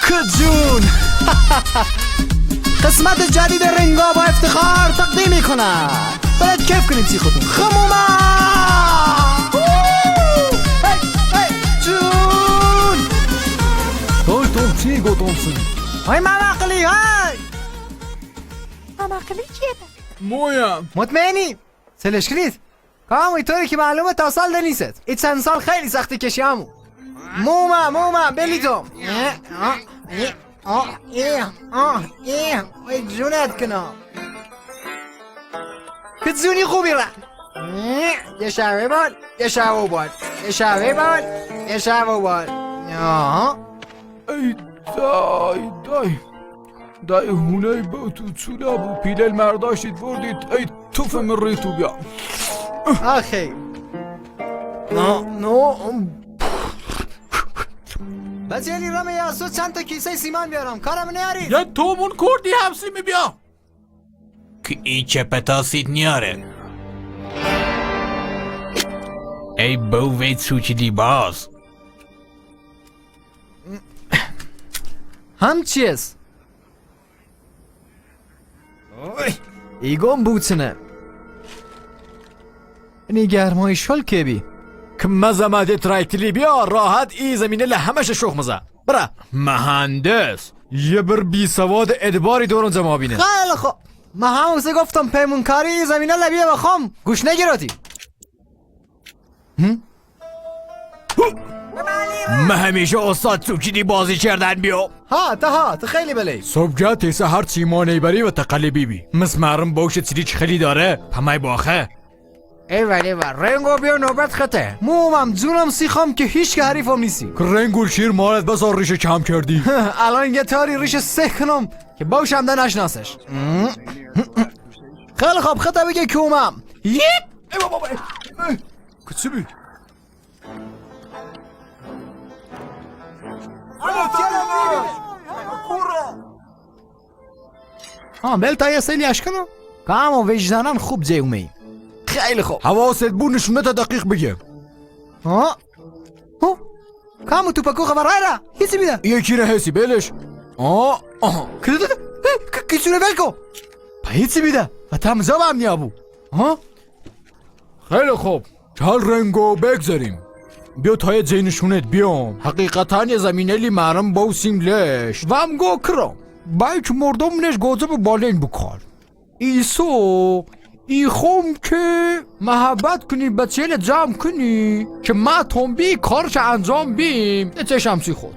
جون قسمت جدید رنگا با افتخار تقدیم میکنم. باید کیف کنیم سی خودتون. خموما جون گفتم چی گفتم های ممقلی های ممقلی چیه؟ مویم مطمئنی؟ سلش کنید کام اینطوری که معلومه تا سال دنیست. این چند سال خیلی سختی کشی همو موما بلیتم ای جونت کنم که جونی خوبی را یه شبه بال یه شبه بال یه شبه بال یه شبه بال ای دای هونه با تو چولا بو پیل المرداشید وردید ای توف من ریتو بیا آخی نو بس یعنی رامه یاسو چند تا کیسه سیمان بیارم کارم نیارید یه تومون کردی همسی می بیا که این چه پتاسید نیاره ای بوید سوچی باز هم چیز ایگم بوتنه اینی گرمای شل که بی که مزمده ترایتلی بیا راحت ای زمینه لحمش شخ مزه برا مهندس یه بر بی سواد ادباری دورن زما بینه خیلی خوب ما هموسه گفتم پیمونکاری زمینه لبیه بخوام گوش نگیراتی من همیشه استاد سوچیدی بازی کردن بیو ها تا خیلی بلی صبح تیسه هر چیمانه بری و تقلبی بی مسمرم باوش چیریچ خیلی داره پمای باخه ای ولی رنگو بیا نوبت خطه مومم جونم سیخام که هیچ که حریفم نیستی که رنگول شیر مالت بسار ریشه کم کردی الان یه تاری ریشه سه کنم که باوشم ده نشناسش خیلی خوب خطه بگه که اومم ای بابا کچی بی بل تا یه سیلی اشکنو که همون وجدانم خوب جیومی خیلی خوب حواست بو نشونه تا دقیق بگه کامو تو پکو خبر را هیچی بیده یکی نه حسی بلش کسونه بلکو پا هیچی بیده و تمزا هم نیابو خیلی خوب چال رنگو بگذاریم بیا تای جینشونت بیام حقیقتا یه زمینه لی مرم باوسیم لش و هم گو کرم بایک مردم نش گوزه به بالین بکار ایسو ای خوم که محبت کنی بچه جمع کنی که ما تنبی کارش انجام بیم یه چشمسی خود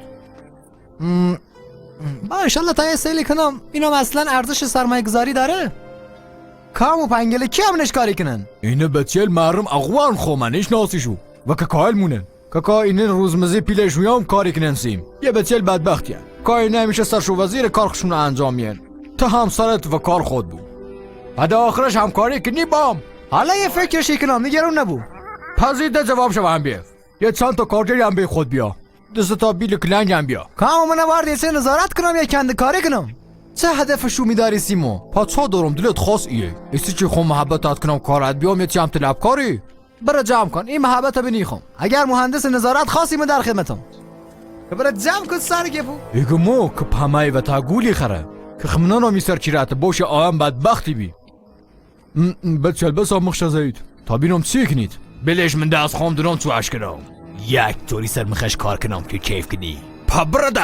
با انشالله تا یه سیلی کنم اینم اصلا ارزش سرمایه گذاری داره کامو پنگله کی همونش کاری کنن اینه بچه مرم اغوان خومنش ناسیشو و که کایل مونن که اینه روزمزی پیلشوی هم کاری کنن سیم یه بچه بدبختی هن که اینه همیشه سرشو وزیر کارخشون انجام میان تا همسرت و کار خود بود بعد آخرش همکاری کنی بام حالا یه فکرشی کنم نگرون نبو پذیرده جواب شو هم بیف یه چند تا کارگری هم بی خود بیا دست تا بیل کلنگ هم بیا کامو من وارد یه سه نظارت کنم یا کند کاری کنم چه هدفشو میداری سیمو پا دارم دلت خاص ایه ایستی چی خون محبتات کنم کارت بیام یه چی هم طلب کاری برا جمع کن این محبت بنیخم اگر مهندس نظارت خاصی من در خدمتم که برا جمع کن سر گفو ایگه مو که پمای و تا گولی خره که خمنانو میسر چیرات باشه آهم بدبختی بی بچه البس هم مخش زید تا بینم چی کنید بلش من دست خواهم دونم تو عش کنم یک طوری سر مخش کار کنم که کیف کنی پا برده